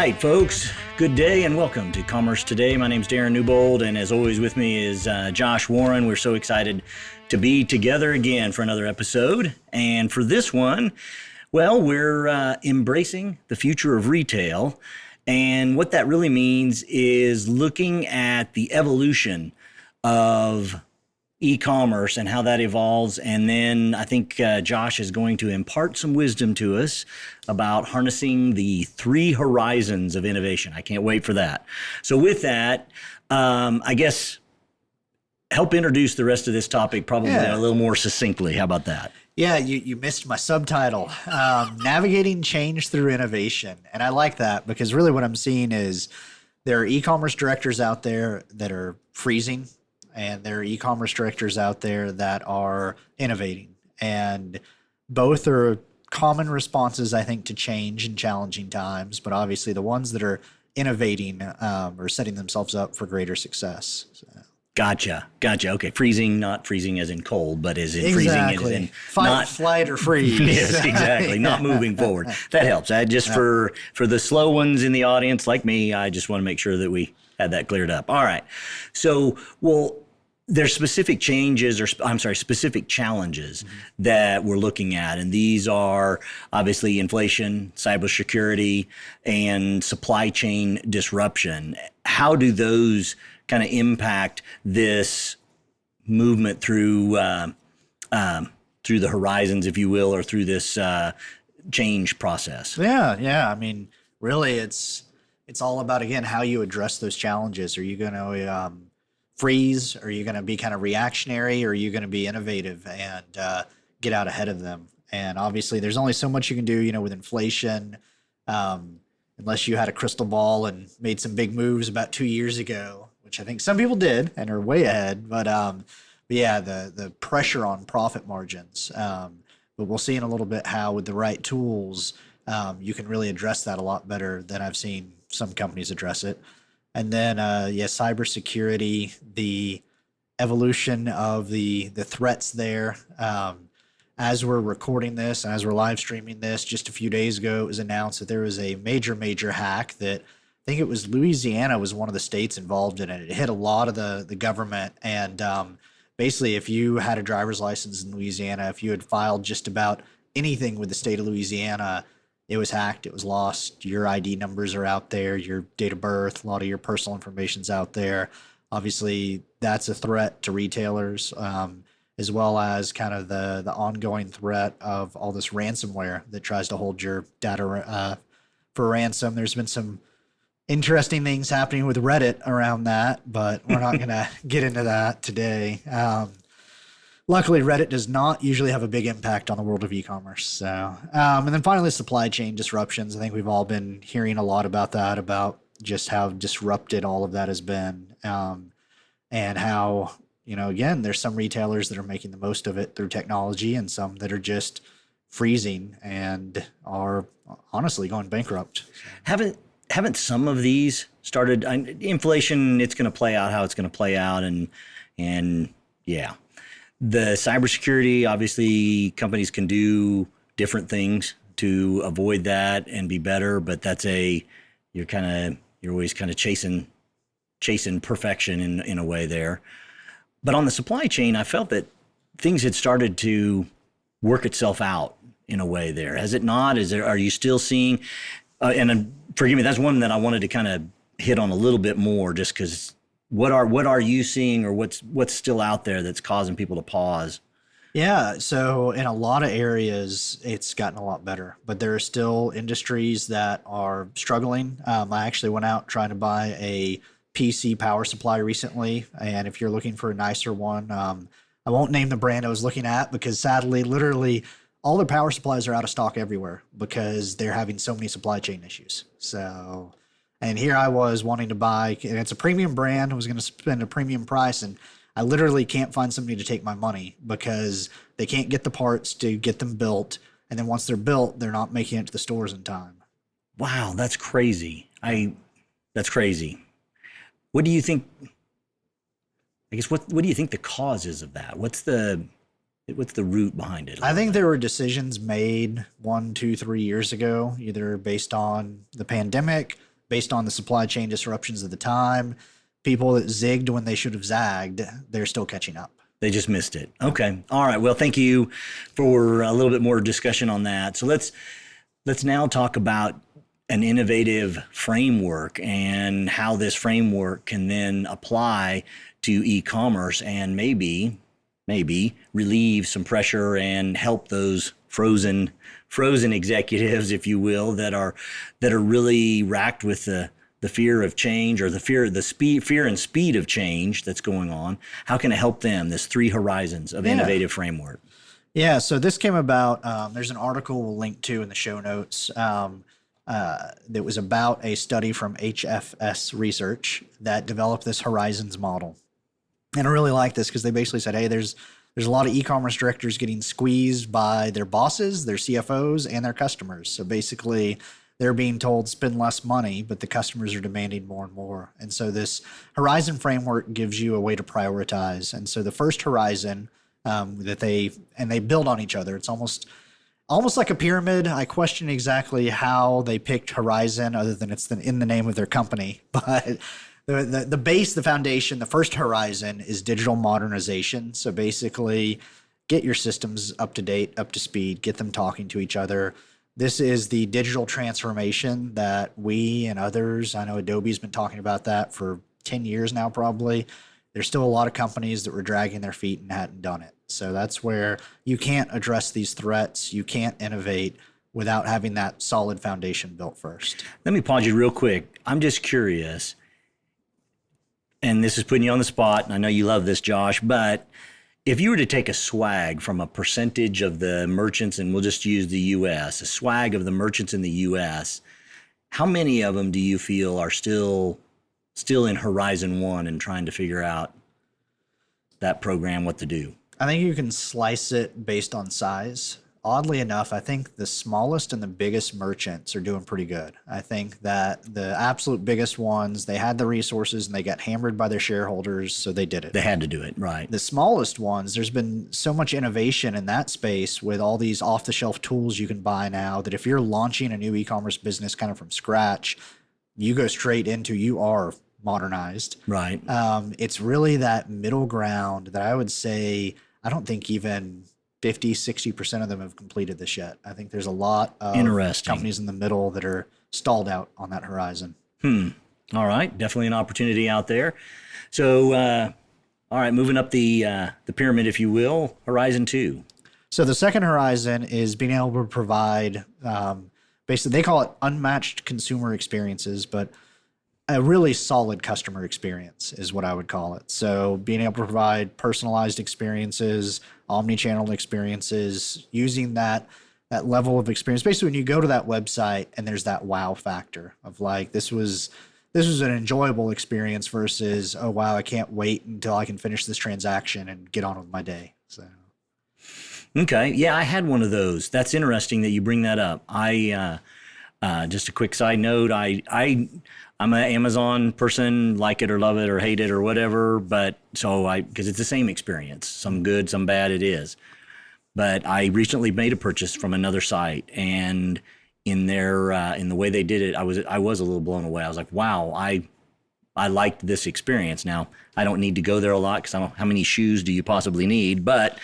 right, folks. Good day and welcome to Commerce Today. My name's Darren Newbold, and as always with me is Josh Warren. We're so excited to be together again for another episode. And for this one, well, we're embracing the future of retail. And what that really means is looking at the evolution of e-commerce and how that evolves. And then I think Josh is going to impart some wisdom to us about harnessing the three horizons of innovation. I can't wait for that. So with that, I guess help introduce the rest of this topic probably a little more succinctly. How about that? Yeah, you missed my subtitle, Navigating Change Through Innovation. And I like that because really what I'm seeing is there are e-commerce directors out there that are freezing, and there are e-commerce directors out there that are innovating. And both are common responses, I think, to change in challenging times. But obviously the ones that are innovating are setting themselves up for greater success. So. Gotcha. Okay. Freezing, not freezing as in cold, but as in freezing as in fight, flight, or freeze. Yes, exactly. Not moving forward. That helps. For the slow ones in the audience like me, I just want to make sure that we had that cleared up. All right. So, there's specific specific challenges that we're looking at. And these are obviously inflation, cybersecurity, and supply chain disruption. How do those kind of impact this movement through the horizons, if you will, or through this change process? Yeah. I mean, really, it's all about, again, how you address those challenges. Are you going to freeze? Are you going to be kind of reactionary? Or are you going to be innovative and get out ahead of them? And obviously, there's only so much you can do, with inflation, unless you had a crystal ball and made some big moves about 2 years ago, which I think some people did and are way ahead. But yeah, the pressure on profit margins. But we'll see in a little bit how, with the right tools, you can really address that a lot better than I've seen some companies address it. And then, cybersecurity, the evolution of the threats there. As we're recording this, as we're live streaming this, just a few days ago, it was announced that there was a major hack that I think it was Louisiana was one of the states involved in it. It hit a lot of the government. And basically, if you had a driver's license in Louisiana, if you had filed just about anything with the state of Louisiana, it was hacked, it was lost. Your ID numbers are out there, your date of birth, a lot of your personal information's out there. Obviously, that's a threat to retailers, as well as kind of the ongoing threat of all this ransomware that tries to hold your data for ransom. There's been some interesting things happening with Reddit around that, but we're not going to get into that today. Luckily, Reddit does not usually have a big impact on the world of e-commerce. So, and then finally, supply chain disruptions. I think we've all been hearing a lot about that, about just how disrupted all of that has been, and how, again, there's some retailers that are making the most of it through technology, and some that are just freezing and are honestly going bankrupt. Haven't some of these started? Inflation, it's going to play out how it's going to play out, and yeah. The cybersecurity, obviously, companies can do different things to avoid that and be better, but that's you're always kind of chasing perfection in a way there. But on the supply chain, I felt that things had started to work itself out in a way there. Has it not? Are you still seeing? And forgive me, that's one that I wanted to kind of hit on a little bit more, just because. What are you seeing, or what's still out there that's causing people to pause? Yeah, so in a lot of areas, it's gotten a lot better, but there are still industries that are struggling. I actually went out trying to buy a PC power supply recently, and if you're looking for a nicer one, I won't name the brand I was looking at because sadly, literally, all the power supplies are out of stock everywhere because they're having so many supply chain issues. So. And here I was wanting to buy, and it's a premium brand. I was going to spend a premium price, and I literally can't find somebody to take my money because they can't get the parts to get them built. And then once they're built, they're not making it to the stores in time. Wow, that's crazy. That's crazy. What do you think? I guess what do you think the cause is of that? What's the root behind it? I think there were decisions made 1, 2, 3 years ago, either based on the pandemic, based on the supply chain disruptions of the time, people that zigged when they should have zagged, they're still catching up. They just missed it. Okay. All right. Well, thank you for a little bit more discussion on that. So let's now talk about an innovative framework and how this framework can then apply to e-commerce and maybe relieve some pressure and help those frozen executives, if you will, that are really racked with the fear of change, or the fear and speed of change that's going on. How can it help them? This 3 horizons of innovative framework. Yeah. So this came about. There's an article we'll link to in the show notes. That was about a study from HFS Research that developed this horizons model. And I really like this because they basically said, hey, there's a lot of e-commerce directors getting squeezed by their bosses, their CFOs, and their customers. So basically, they're being told spend less money, but the customers are demanding more and more. And so this horizon framework gives you a way to prioritize. And so the first horizon that they build on each other. It's almost like a pyramid. I question exactly how they picked horizon, other than it's in the name of their company. But the base, the foundation, the first horizon is digital modernization. So basically, get your systems up to date, up to speed, get them talking to each other. This is the digital transformation that we and others, I know Adobe's been talking about that for 10 years now, probably. There's still a lot of companies that were dragging their feet and hadn't done it. So that's where you can't address these threats. You can't innovate without having that solid foundation built first. Let me pause you real quick. I'm just curious, and this is putting you on the spot, and I know you love this, Josh, but if you were to take a swag from a percentage of the merchants, and we'll just use the U.S., a swag of the merchants in the U.S., how many of them do you feel are still in Horizon 1 and trying to figure out that program, what to do? I think you can slice it based on size. Oddly enough, I think the smallest and the biggest merchants are doing pretty good. I think that the absolute biggest ones, they had the resources and they got hammered by their shareholders, so they did it. They had to do it, right. The smallest ones, there's been so much innovation in that space with all these off-the-shelf tools you can buy now that if you're launching a new e-commerce business kind of from scratch, you go straight into, you are modernized. Right. It's really that middle ground that I would say, I don't think even 50, 60% of them have completed this yet. I think there's a lot of companies in the middle that are stalled out on that horizon. All right. Definitely an opportunity out there. So, all right, moving up the pyramid, if you will, Horizon 2. So the second horizon is being able to provide, basically, they call it unmatched consumer experiences, but a really solid customer experience is what I would call it. So being able to provide personalized experiences, omni-channel experiences, using that level of experience. Basically, when you go to that website and there's that wow factor of like, this was an enjoyable experience versus, oh, wow, I can't wait until I can finish this transaction and get on with my day. So. Okay. Yeah, I had one of those. That's interesting that you bring that up. Just a quick side note, I'm an Amazon person, like it or love it or hate it or whatever, but because it's the same experience, some good, some bad it is. But I recently made a purchase from another site, and in the way they did it, I was a little blown away. I was like, wow, I liked this experience. Now, I don't need to go there a lot because I don't know how many shoes do you possibly need, but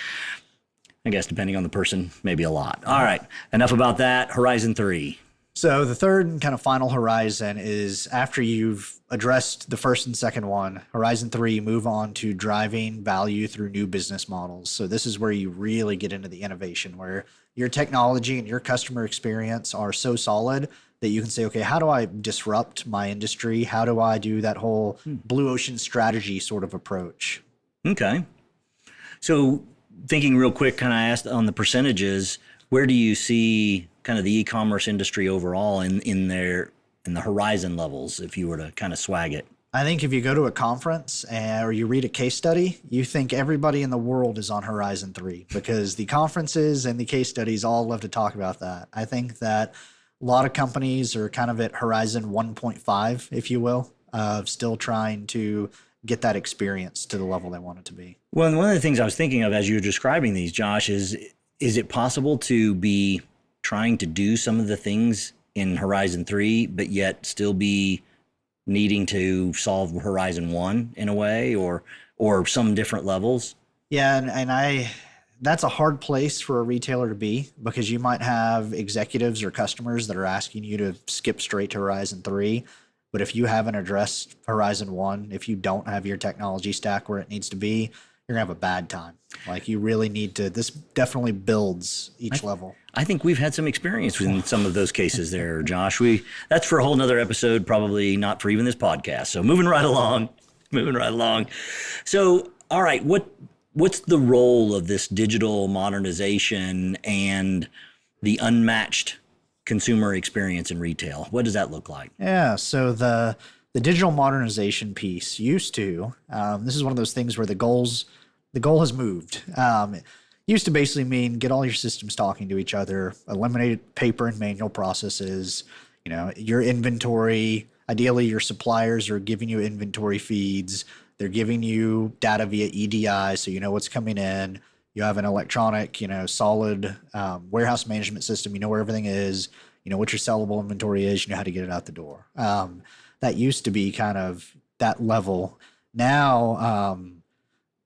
I guess depending on the person, maybe a lot. All right, enough about that. Horizon 3. So the third and kind of final horizon is after you've addressed the first and second one, Horizon 3, you move on to driving value through new business models. So this is where you really get into the innovation, where your technology and your customer experience are so solid that you can say, okay, how do I disrupt my industry? How do I do that whole blue ocean strategy sort of approach? Okay. So thinking real quick, kind of asked on the percentages, where do you see kind of the e-commerce industry overall in the horizon levels, if you were to kind of swag it? I think if you go to a conference or you read a case study, you think everybody in the world is on Horizon 3 because the conferences and the case studies all love to talk about that. I think that a lot of companies are kind of at Horizon 1.5, if you will, of still trying to get that experience to the level they want it to be. Well, one of the things I was thinking of as you were describing these, Josh, is it possible to be trying to do some of the things in Horizon 3, but yet still be needing to solve Horizon 1 in a way, or some different levels? Yeah, and that's a hard place for a retailer to be, because you might have executives or customers that are asking you to skip straight to Horizon 3. But if you haven't addressed Horizon 1, if you don't have your technology stack where it needs to be, you're going to have a bad time. Like, you really need to, this definitely builds each level. I think we've had some experience in some of those cases there, Josh. That's for a whole nother episode, probably not for even this podcast. So moving right along. So, all right, what's the role of this digital modernization and the unmatched consumer experience in retail? What does that look like? Yeah, so the digital modernization piece used to, this is one of those things where the goal has moved. It used to basically mean get all your systems talking to each other, eliminate paper and manual processes, your inventory. Ideally, your suppliers are giving you inventory feeds. They're giving you data via EDI, so you know what's coming in. You have an electronic, solid warehouse management system. You know where everything is. You know what your sellable inventory is. You know how to get it out the door. That used to be kind of that level. Now,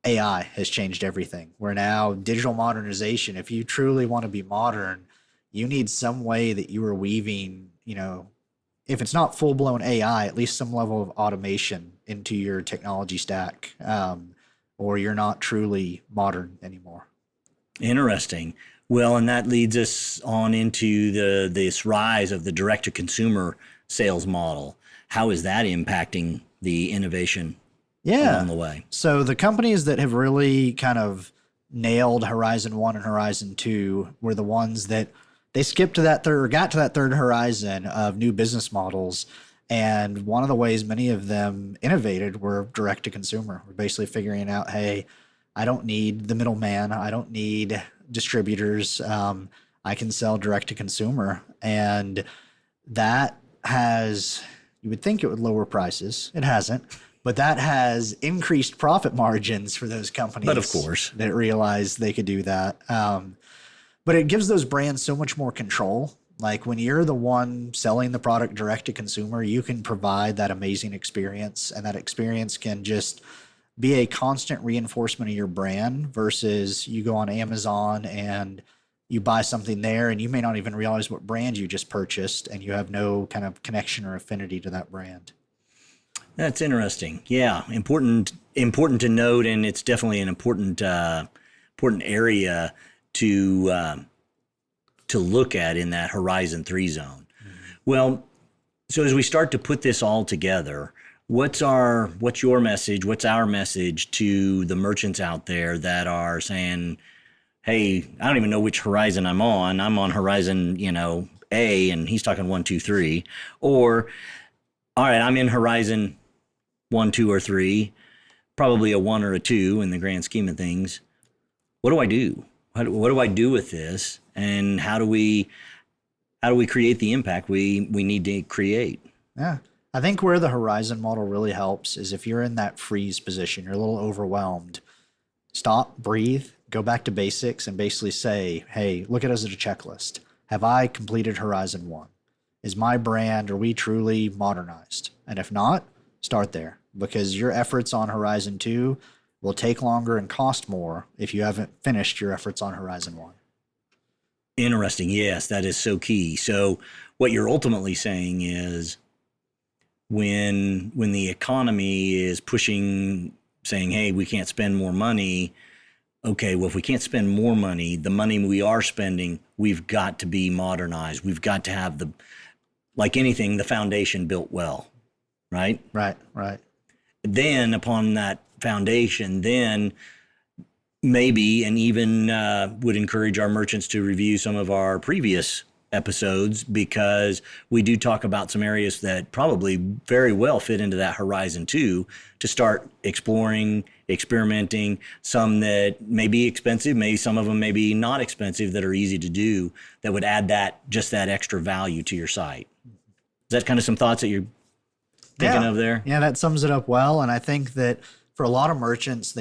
AI has changed everything. Where now digital modernization, if you truly want to be modern, you need some way that you are weaving, if it's not full-blown AI, at least some level of automation into your technology stack, or you're not truly modern anymore. Interesting. Well, and that leads us on into this rise of the direct-to-consumer sales model. How is that impacting the innovation along the way? So the companies that have really kind of nailed Horizon 1 and Horizon 2 were the ones that they skipped to that got to that third horizon of new business models. And one of the ways many of them innovated were direct to consumer. We're basically figuring out, hey, I don't need the middleman. I don't need distributors. I can sell direct to consumer. And that has, you would think it would lower prices. It hasn't. But that has increased profit margins for those companies. But of course, that realized they could do that. But it gives those brands so much more control. Like, when you're the one selling the product direct to consumer, you can provide that amazing experience, and that experience can just be a constant reinforcement of your brand versus you go on Amazon and you buy something there and you may not even realize what brand you just purchased, and you have no kind of connection or affinity to that brand. That's interesting. Yeah, important to note, and it's definitely an important area to look at in that Horizon 3 zone. Mm-hmm. Well, so as we start to put this all together, what's your message? What's our message to the merchants out there that are saying, hey, I don't even know which horizon I'm on. I'm on horizon, A, and he's talking 1, 2, 3. Or, all right, I'm in horizon 1, 2, or 3, probably a 1 or a 2 in the grand scheme of things. What do I do? What do I do with this? And how do we create the impact we need to create? Yeah. I think where the horizon model really helps is if you're in that freeze position, you're a little overwhelmed, stop, breathe, go back to basics, and basically say, hey, look at us as a checklist. Have I completed Horizon 1? Is my brand, are we truly modernized? And if not, start there, because your efforts on Horizon 2 will take longer and cost more if you haven't finished your efforts on Horizon 1. Interesting. Yes, that is so key. So what you're ultimately saying is when the economy is pushing, saying, hey, we can't spend more money. Okay, well, if we can't spend more money, the money we are spending, we've got to be modernized. We've got to have like anything, the foundation built well, right? Right. Then upon that foundation, then maybe, and even would encourage our merchants to review some of our previous episodes, because we do talk about some areas that probably very well fit into that Horizon 2 to start exploring, experimenting, some that may be expensive, maybe some of them may be not expensive, that are easy to do, that would add just that extra value to your site. Is that kind of some thoughts that you're thinking of there? Yeah, that sums it up well. And I think that for a lot of merchants,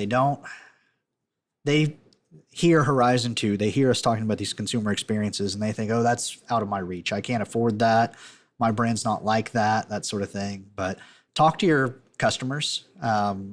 hear Horizon 2, they hear us talking about these consumer experiences, and they think, oh, that's out of my reach. I can't afford that. My brand's not like that, that sort of thing. But talk to your customers,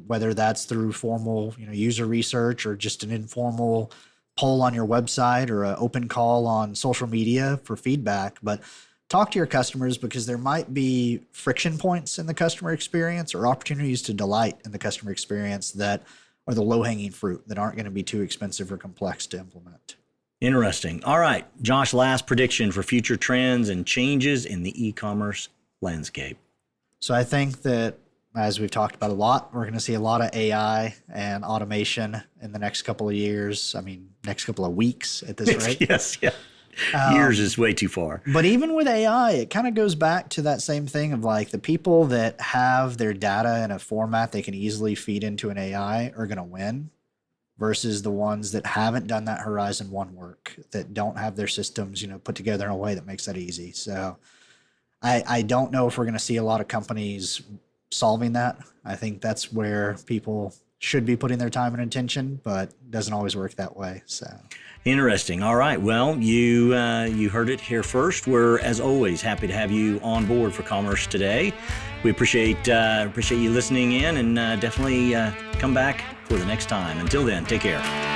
whether that's through formal, user research or just an informal poll on your website or an open call on social media for feedback. But talk to your customers, because there might be friction points in the customer experience or opportunities to delight in the customer experience that are the low-hanging fruit that aren't going to be too expensive or complex to implement. Interesting. All right, Josh, last prediction for future trends and changes in the e-commerce landscape. So I think that, as we've talked about a lot, we're going to see a lot of AI and automation in the next couple of years. I mean, next couple of weeks at this rate. Yes, yeah. Years is way too far. But even with AI, it kind of goes back to that same thing of like the people that have their data in a format they can easily feed into an AI are going to win, versus the ones that haven't done that Horizon 1 work, that don't have their systems, put together in a way that makes that easy. So I don't know if we're going to see a lot of companies solving that. I think that's where people should be putting their time and attention, but it doesn't always work that way. So interesting. All right. Well, you heard it here first. We're, as always, happy to have you on board for Commerce Today. We appreciate you listening in, and definitely come back for the next time. Until then, take care.